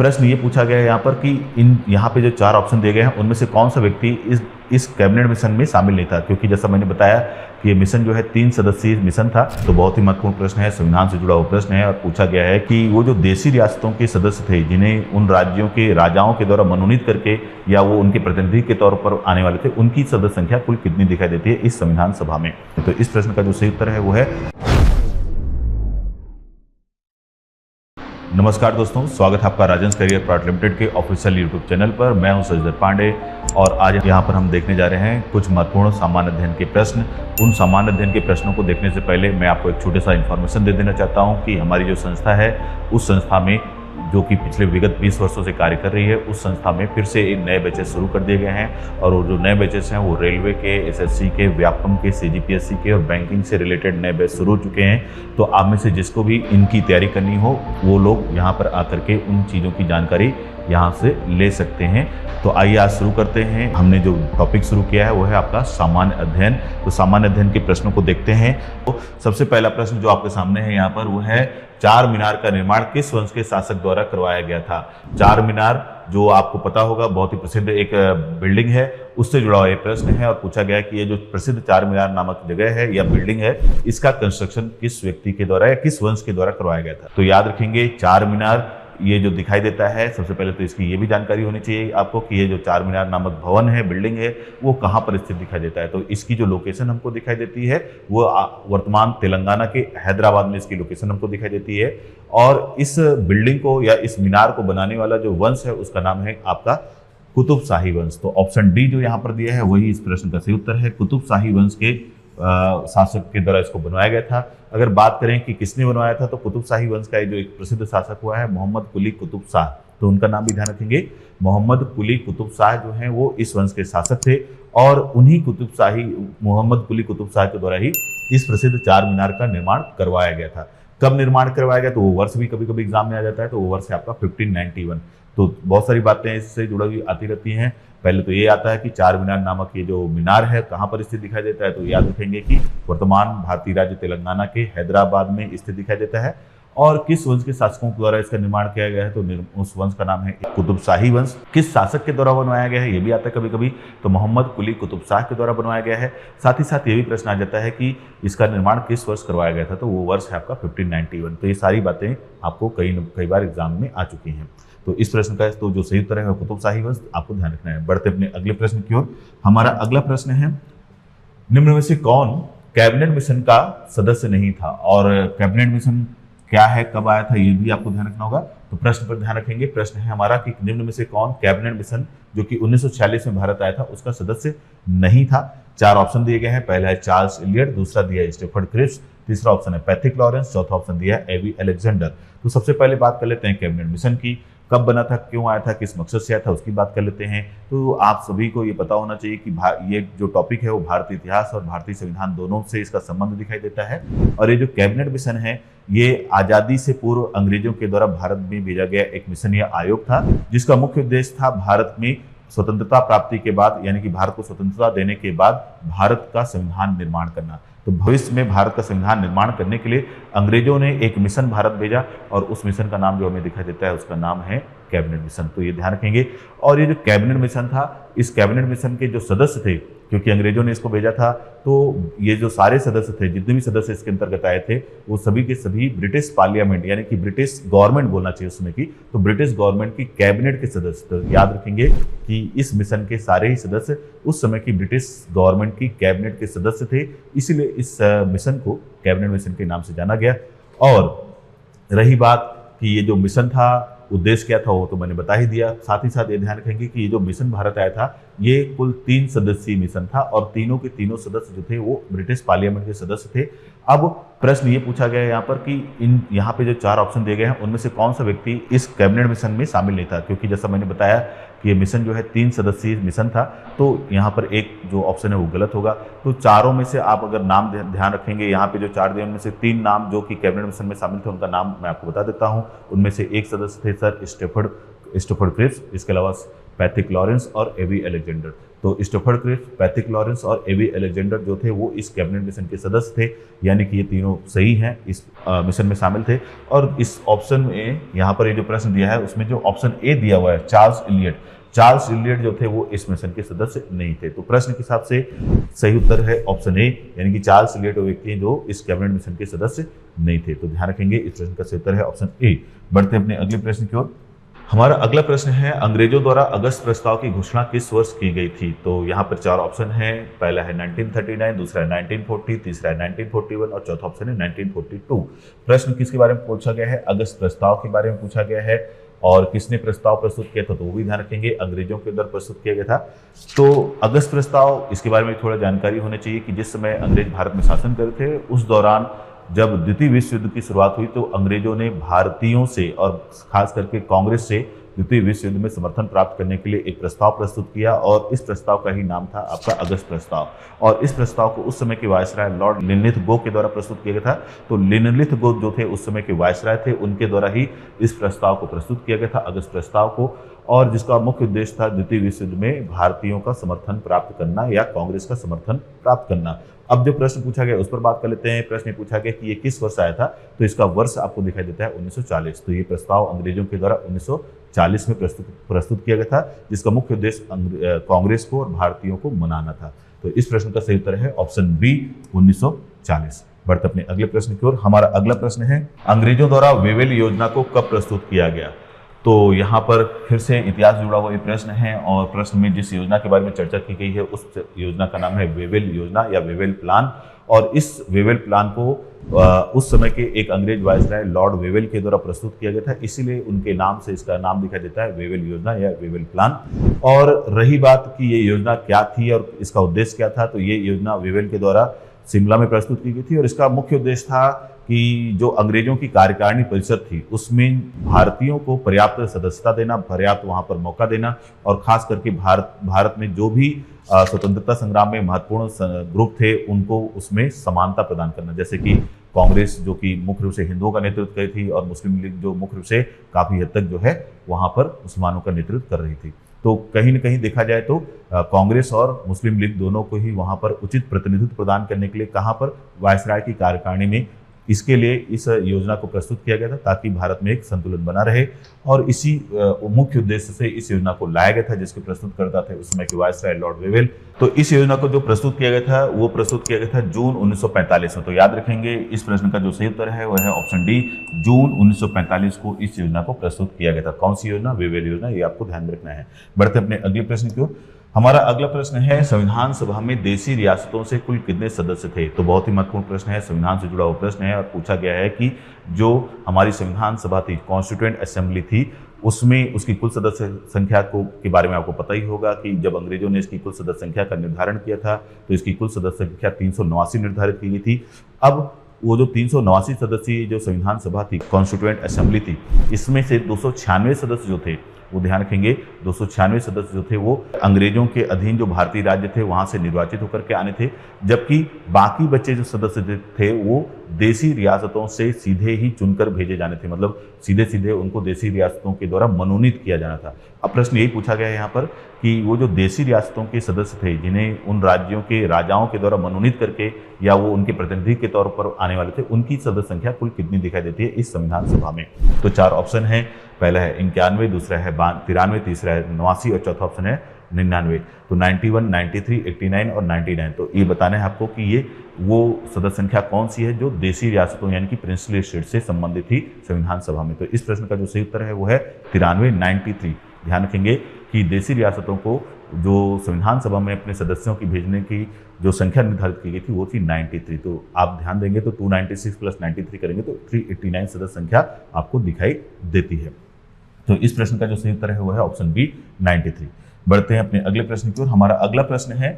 प्रश्न ये पूछा गया है यहाँ पर कि इन यहाँ पे जो 4 ऑप्शन दिए गए हैं उनमें से कौन सा व्यक्ति इस कैबिनेट मिशन में शामिल नहीं था, क्योंकि जैसा मैंने बताया कि ये मिशन जो है 3 सदस्यीय मिशन था। तो बहुत ही महत्वपूर्ण प्रश्न है, संविधान से जुड़ा हुआ प्रश्न है और पूछा गया है कि वो जो देशी रियासतों के सदस्य थे जिन्हें उन राज्यों के राजाओं के द्वारा मनोनीत करके या वो उनके प्रतिनिधि के तौर पर आने वाले थे, उनकी सदस्य संख्या कुल कितनी दिखाई देती है इस संविधान सभा में। तो इस प्रश्न का जो सही उत्तर है वो है। नमस्कार दोस्तों, स्वागत है आपका राजंस करियर प्राइवेट लिमिटेड के ऑफिशियल यूट्यूब चैनल पर। मैं हूं सजदर पांडे और आज यहां पर हम देखने जा रहे हैं कुछ महत्वपूर्ण सामान्य अध्ययन के प्रश्न। उन सामान्य अध्ययन के प्रश्नों को देखने से पहले मैं आपको एक छोटा सा इन्फॉर्मेशन दे देना चाहता हूं कि हमारी जो संस्था है उस संस्था में जो कि पिछले विगत 20 वर्षों से कार्य कर रही है, उस संस्था में फिर से एक नए बैचेस शुरू कर दिए गए हैं। और वो जो नए बैचेस हैं वो रेलवे के, एसएससी के, व्यापम के, सीजीपीएससी के और बैंकिंग से रिलेटेड नए बैच शुरू हो चुके हैं। तो आप में से जिसको भी इनकी तैयारी करनी हो वो लोग यहाँ पर आकर के उन चीज़ों की जानकारी यहाँ से ले सकते हैं। तो आइए आज शुरू करते हैं। हमने जो टॉपिक शुरू किया है वो है आपका सामान्य अध्ययन। तो सामान्य अध्ययन के प्रश्नों को देखते हैं। तो सबसे पहला प्रश्न जो आपके सामने है यहाँ पर वो है, चार मीनार का निर्माण किस वंश के शासक द्वारा करवाया गया था। चार मीनार जो आपको पता होगा बहुत ही प्रसिद्ध एक बिल्डिंग है, उससे जुड़ा हुआ ये प्रश्न है। और पूछा गया कि ये जो प्रसिद्ध चार मीनार नामक जगह है या बिल्डिंग है, इसका कंस्ट्रक्शन किस व्यक्ति के द्वारा या किस वंश के द्वारा करवाया गया था। तो याद रखेंगे चार मीनार ये जो दिखाई देता है, सबसे पहले तो इसकी ये भी जानकारी होनी चाहिए आपको कि ये जो चार मीनार नामक भवन है, बिल्डिंग है, वो कहाँ पर स्थित दिखाई देता है। तो इसकी जो लोकेशन हमको दिखाई देती है वो वर्तमान तेलंगाना के हैदराबाद में इसकी लोकेशन हमको दिखाई देती है। और इस बिल्डिंग को या इस मीनार को बनाने वाला जो वंश है उसका नाम है आपका कुतुब शाही वंश। तो ऑप्शन डी जो यहाँ पर दिया है वही इस प्रश्न का सही उत्तर है। कुतुब शाही वंश के शासक के द्वारा इसको बनवाया गया था। अगर बात करें कि किसने बनवाया था, तो कुतुब शाही वंश का जो एक प्रसिद्ध शासक हुआ है मोहम्मद कुली कुतुब शाह, तो उनका नाम भी ध्यान रखेंगे। मोहम्मद कुली कुतुब शाह जो हैं वो इस वंश के शासक थे और उन्हीं कुतुब शाही मोहम्मद कुली कुतुब शाह के द्वारा ही इस प्रसिद्ध चार मीनार का निर्माण करवाया गया था। कब निर्माण करवाया गया, तो वो वर्ष भी कभी कभी एग्जाम में आ जाता है। तो वो वर्ष है आपका 1591। तो बहुत सारी बातें इससे जुड़ी हुई आती रहती हैं। पहले तो ये आता है कि चार मीनार नामक ये जो मीनार है कहाँ पर स्थित दिखाई देता है, तो याद रखेंगे कि वर्तमान भारतीय राज्य तेलंगाना के हैदराबाद में स्थित दिखाई देता है। और किस वंश के शासकों के द्वारा इसका निर्माण किया गया है, तो उस वंश का नाम है कुतुब शाही वंश। किस शासक के द्वारा बनवाया गया है ये भी आता है कभी कभी, तो मोहम्मद कुली कुतुब शाह के द्वारा बनवाया गया है। साथ ही साथ ये भी प्रश्न आ जाता है कि इसका निर्माण किस वर्ष करवाया गया था, तो वो वर्ष है आपका 1591। तो ये सारी बातें आपको कई बार एग्जाम में आ चुकी हैं। तो इस प्रश्न का तो जो सही उत्तर है वो कुतुब शाही वंश, आपको ध्यान रखना है। बढ़ते अपने अगले प्रश्न की ओर। हमारा अगला प्रश्न है, निम्न में से कौन कैबिनेट मिशन का सदस्य नहीं था। और कैबिनेट मिशन क्या है, कब आया था, ये भी आपको ध्यान रखना होगा। तो प्रश्न पर ध्यान रखेंगे। प्रश्न है हमारा कि निम्न में से कौन कैबिनेट मिशन जो कि 1946 में भारत आया था उसका सदस्य नहीं था। 4 ऑप्शन दिए गए हैं। पहला है चार्ल्स इलियट, दूसरा दिया है स्टेफर्ड क्रिप्स, तीसरा ऑप्शन है पैट्रिक लॉरेंस, चौथा ऑप्शन दिया है एवी अलेक्जेंडर। तो सबसे पहले बात कर लेते हैं कैबिनेट मिशन की। कब बना था, क्यों आया था, किस मकसद से आया था, उसकी बात कर लेते हैं। तो आप सभी को ये पता होना चाहिए कि ये जो टॉपिक है वो भारतीय इतिहास और भारतीय संविधान दोनों से इसका संबंध दिखाई देता है। और ये जो कैबिनेट मिशन है ये आज़ादी से पूर्व अंग्रेजों के द्वारा भारत में भेजा गया एक मिशन या आयोग था, जिसका मुख्य उद्देश्य था भारत में स्वतंत्रता प्राप्ति के बाद, यानी कि भारत को स्वतंत्रता देने के बाद भारत का संविधान निर्माण करना। तो भविष्य में भारत का संविधान निर्माण करने के लिए अंग्रेजों ने एक मिशन भारत भेजा और उस मिशन का नाम जो हमें दिखाई देता है उसका नाम है कैबिनेट मिशन। तो ये ध्यान रखेंगे। और ये जो कैबिनेट मिशन था, इस कैबिनेट मिशन के जो सदस्य थे, क्योंकि अंग्रेजों ने इसको भेजा था, तो ये जो सारे सदस्य थे, जितने भी सदस्य इसके अंतर्गत आए थे, वो सभी के सभी ब्रिटिश पार्लियामेंट यानी कि ब्रिटिश गवर्नमेंट बोलना चाहिए उसमें की, तो ब्रिटिश गवर्नमेंट की कैबिनेट के सदस्य। तो याद रखेंगे कि इस मिशन के सारे ही सदस्य उस समय की ब्रिटिश गवर्नमेंट की कैबिनेट के सदस्य थे, इसीलिए इस मिशन को कैबिनेट मिशन के नाम से जाना गया। और रही बात कि ये जो मिशन था उद्देश्य क्या था वो तो मैंने बता ही दिया। साथ ही साथ ये ध्यान रखेंगे कि ये जो मिशन भारत आया था ये कुल 3 सदस्यीय मिशन था और तीनों के तीनों सदस्य जो थे वो ब्रिटिश पार्लियामेंट के सदस्य थे। अब प्रश्न ये पूछा गया है यहाँ पर कि यहाँ पे जो 4 ऑप्शन दिए गए हैं उनमें से कौन सा व्यक्ति इस कैबिनेट मिशन में शामिल नहीं था, क्योंकि जैसा मैंने बताया कि ये मिशन जो है 3 सदस्यीय मिशन था। तो यहाँ पर एक जो ऑप्शन है वो गलत होगा। तो चारों में से आप अगर नाम ध्यान रखेंगे, यहाँ पे जो 4 दिए उनमें से 3 नाम जो कि कैबिनेट मिशन में शामिल थे उनका नाम मैं आपको बता देता हूँ। उनमें से एक सदस्य थे सर स्टोफर्ड क्रिप्स, इसके अलावा पैट्रिक लॉरेंस और एवी अलेक्जेंडर। तो स्टोफर्ड क्रिप्स, पैट्रिक लॉरेंस और एवी अलेक्जेंडर जो थे वो इस कैबिनेट मिशन के सदस्य थे, यानी कि ये तीनों सही हैं, इस मिशन में शामिल थे। और इस ऑप्शन में यहाँ पर ये जो प्रश्न दिया है उसमें जो ऑप्शन ए दिया हुआ है चार्ल्स इलियट जो थे वो इस मिशन के सदस्य नहीं थे। तो प्रश्न के हिसाब से सही उत्तर है ऑप्शन ए, यानी कि चार्ल्स इलियट वो व्यक्ति हैं जो इस कैबिनेट मिशन के सदस्य नहीं थे। तो ध्यान रखेंगे इस प्रश्न का सही उत्तर है ऑप्शन ए। बढ़ते हैं अपने अगले प्रश्न की ओर। हमारा अगला प्रश्न है, अंग्रेजों द्वारा अगस्त प्रस्ताव की घोषणा किस वर्ष की गई थी? तो यहाँ पर 4 ऑप्शन हैं। पहला है 1939, दूसरा है 1940, तीसरा है 1941 और चौथा ऑप्शन है 1942। प्रश्न किसके बारे में पूछा गया है? अगस्त प्रस्ताव के बारे में पूछा गया है। और किसने प्रस्ताव प्रस्तुत किया था तो वो भी ध्यान रखेंगे, अंग्रेजों के द्वारा प्रस्तुत किया गया था। तो अगस्त प्रस्ताव, इसके बारे में थोड़ा जानकारी होनी चाहिए कि जिस समय अंग्रेज भारत में शासन कर रहे थे उस दौरान जब द्वितीय विश्व युद्ध की शुरुआत हुई तो अंग्रेजों ने भारतीयों से और खास करके कांग्रेस से द्वितीय विश्व युद्ध में समर्थन प्राप्त करने के लिए एक प्रस्ताव प्रस्तुत किया और इस प्रस्ताव का ही नाम था आपका अगस्त प्रस्ताव। और इस प्रस्ताव को उस समय के वायसराय लॉर्ड लिनलिथगो के द्वारा प्रस्तुत किया गया था। तो लिनलिथगो जो थे उस समय के वायसराय थे, उनके द्वारा ही इस प्रस्ताव को प्रस्तुत किया गया था, अगस्त प्रस्ताव को, और जिसका मुख्य उद्देश्य था द्वितीय विश्व युद्ध में भारतीयों का समर्थन प्राप्त करना या कांग्रेस का समर्थन प्राप्त करना। अब जो प्रश्न पूछा गया उस पर बात कर लेते हैं। प्रश्न पूछा गया कि ये किस वर्ष आया था, तो इसका वर्ष आपको दिखाई देता है 1940। तो ये प्रस्ताव अंग्रेजों के द्वारा 1940 में प्रस्तुत किया गया था, जिसका मुख्य उद्देश्य कांग्रेस को और भारतीयों को मनाना था। तो इस प्रश्न का सही उत्तर है ऑप्शन बी 1940। बढ़ते अपने अगले प्रश्न की ओर। हमारा अगला प्रश्न है, अंग्रेजों द्वारा वेवेल योजना को कब प्रस्तुत किया गया? तो यहाँ पर फिर से इतिहास जुड़ा हुआ ये प्रश्न है और प्रश्न में जिस योजना के बारे में चर्चा की गई है उस योजना का नाम है वेवेल योजना या वेवेल प्लान। और इस वेवेल प्लान को उस समय के एक अंग्रेज वायसराय लॉर्ड वेवेल के द्वारा प्रस्तुत किया गया था, इसीलिए उनके नाम से इसका नाम दिखाई देता है वेवेल योजना या वेवेल प्लान। और रही बात कि ये योजना क्या थी और इसका उद्देश्य क्या था, तो ये योजना वेवेल के द्वारा शिमला में प्रस्तुत की गई थी और इसका मुख्य उद्देश्य था कि जो अंग्रेजों की कार्यकारिणी परिषद थी उसमें भारतीयों को पर्याप्त सदस्यता देना, पर्याप्त वहां पर मौका देना और खास करके भारत में जो भी स्वतंत्रता संग्राम में महत्वपूर्ण ग्रुप थे उनको उसमें समानता प्रदान करना। जैसे कि कांग्रेस जो कि मुख्य रूप से हिंदुओं का नेतृत्व कर रही थी और मुस्लिम लीग जो मुख्य रूप से काफी हद तक जो है वहां पर मुसलमानों का नेतृत्व कर रही थी। तो कहीं न कहीं देखा जाए तो कांग्रेस और मुस्लिम लीग दोनों को ही वहां पर उचित प्रतिनिधित्व प्रदान करने के लिए कहां पर वायसराय की कार्यकारिणी में इसके लिए इस योजना को प्रस्तुत किया गया था ताकि भारत में एक संतुलन बना रहे। और इसी मुख्य उद्देश्य से इस योजना को लाया गया था, जिसके प्रस्तुतकर्ता थे उस समय के वायसराय लॉर्ड वेवेल। तो इस योजना को जो प्रस्तुत किया गया था वो प्रस्तुत किया गया था जून 1945 में। तो याद रखेंगे इस प्रश्न का जो सही उत्तर है वह है ऑप्शन डी, जून 1945 को इस योजना को प्रस्तुत किया गया था। कौन सी योजना? वेवेल योजना, ये आपको ध्यान में रखना है। बढ़ते अपने अगले प्रश्न की ओर। हमारा अगला प्रश्न है, संविधान सभा में देशी रियासतों से कुल कितने सदस्य थे? तो बहुत ही महत्वपूर्ण प्रश्न है, संविधान से जुड़ा हुआ प्रश्न है और पूछा गया है कि जो हमारी संविधान सभा थी, कॉन्स्टिट्यूएंट असेंबली थी, उसमें उसकी कुल सदस्य संख्या के बारे में आपको पता ही होगा कि जब अंग्रेजों ने इसकी कुल सदस्य संख्या का निर्धारण किया था तो इसकी कुल सदस्य संख्या 389 निर्धारित की गई थी। अब वो जो 389 सदस्यीय जो संविधान सभा थी, कॉन्स्टिट्यूएंट असेंबली थी, इसमें से 296 सदस्य जो थे वो ध्यान रखेंगे 296 सदस्य जो थे वो अंग्रेजों के अधीन जो भारतीय राज्य थे वहां से निर्वाचित होकर के आने थे, जबकि बाकी बचे जो सदस्य थे वो देशी रियासतों से सीधे ही चुनकर भेजे जाने थे, मतलब सीधे सीधे उनको देशी रियासतों के द्वारा मनोनीत किया जाना था। अब प्रश्न यही पूछा गया है यहाँ पर कि वो जो देशी रियासतों के सदस्य थे जिन्हें उन राज्यों के राजाओं के द्वारा मनोनीत करके या वो उनके प्रतिनिधि के तौर पर आने वाले थे, उनकी सदस्य संख्या कुल कितनी दिखाई देती है इस संविधान सभा में? तो 4 ऑप्शन है। पहला है 91, दूसरा है 93, तीसरा है 89 और चौथा ऑप्शन है 99। तो 91, 93, 89 और 99। तो ये बताना है आपको कि ये वो सदस्य संख्या कौन सी है जो देशी रियासतों यानी कि प्रिंसली स्टेट से संबंधित थी संविधान सभा में। तो इस प्रश्न का जो सही उत्तर है वो है 93, 93। ध्यान रखेंगे कि देशी रियासतों को जो संविधान सभा में अपने सदस्यों की भेजने की जो संख्या निर्धारित की गई थी वो थी 93। तो आप ध्यान देंगे तो 296 प्लस 93 करेंगे तो 389 सदस्य संख्या आपको दिखाई देती है। तो इस प्रश्न का जो सही उत्तर है वो है ऑप्शन बी 93। बढ़ते हैं अपने अगले प्रश्न की ओर। हमारा अगला प्रश्न है,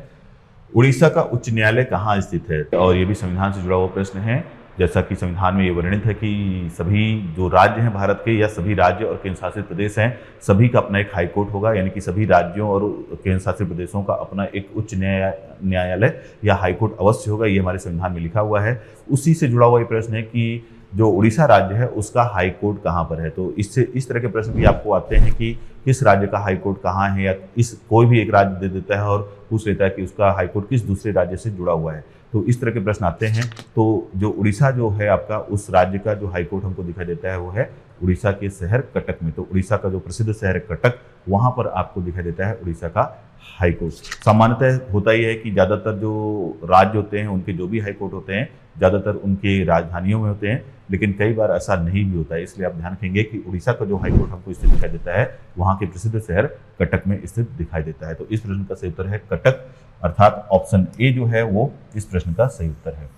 उड़ीसा का उच्च न्यायालय कहाँ स्थित है? और ये भी संविधान से जुड़ा हुआ प्रश्न है। जैसा कि संविधान में ये वर्णित है कि सभी जो राज्य हैं भारत के या सभी राज्य और केंद्र शासित प्रदेश हैं सभी का अपना एक हाई कोर्ट होगा, यानी कि सभी राज्यों और केंद्र शासित प्रदेशों का अपना एक उच्च न्यायालय या हाई कोर्ट अवश्य होगा, ये हमारे संविधान में लिखा हुआ है। उसी से जुड़ा हुआ ये प्रश्न है कि जो उड़ीसा राज्य है उसका हाई कोर्ट कहाँ पर है। तो इससे इस तरह के प्रश्न भी आपको आते हैं कि किस राज्य का हाई कोर्ट कहाँ है, या इस कोई भी एक राज्य दे देता है और पूछ लेता है कि उसका हाई कोर्ट किस दूसरे राज्य से जुड़ा हुआ है। तो इस तरह के प्रश्न आते हैं। तो जो उड़ीसा जो है आपका, उस राज्य का जो हाई कोर्ट हमको दिखाई देता है वो है उड़ीसा के शहर कटक में। तो उड़ीसा का जो प्रसिद्ध शहर है कटक, वहाँ पर आपको दिखाई देता है उड़ीसा का हाई कोर्ट। सामान्यतः होता ही है कि ज़्यादातर जो राज्य होते हैं उनके जो भी हाई कोर्ट होते हैं ज़्यादातर उनके राजधानियों में होते हैं, लेकिन कई बार ऐसा नहीं भी होता है। इसलिए आप ध्यान रखेंगे कि उड़ीसा का जो हाई कोर्ट हमको स्थित दिखाई देता है वहाँ के प्रसिद्ध शहर कटक में स्थित दिखाई देता है। तो इस प्रश्न का सही उत्तर है कटक, अर्थात ऑप्शन ए जो है वो इस प्रश्न का सही उत्तर है।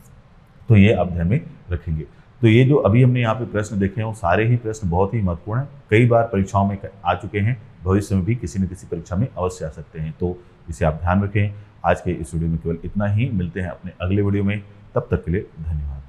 तो ये आप ध्यान में रखेंगे। तो ये जो अभी हमने यहाँ पे प्रश्न देखे हैं वो सारे ही प्रश्न बहुत ही महत्वपूर्ण हैं, कई बार परीक्षाओं में आ चुके हैं, भविष्य में भी किसी न किसी परीक्षा में अवश्य आ सकते हैं। तो इसे आप ध्यान रखें। आज के इस वीडियो में केवल इतना ही, मिलते हैं अपने अगले वीडियो में, तब तक के लिए धन्यवाद।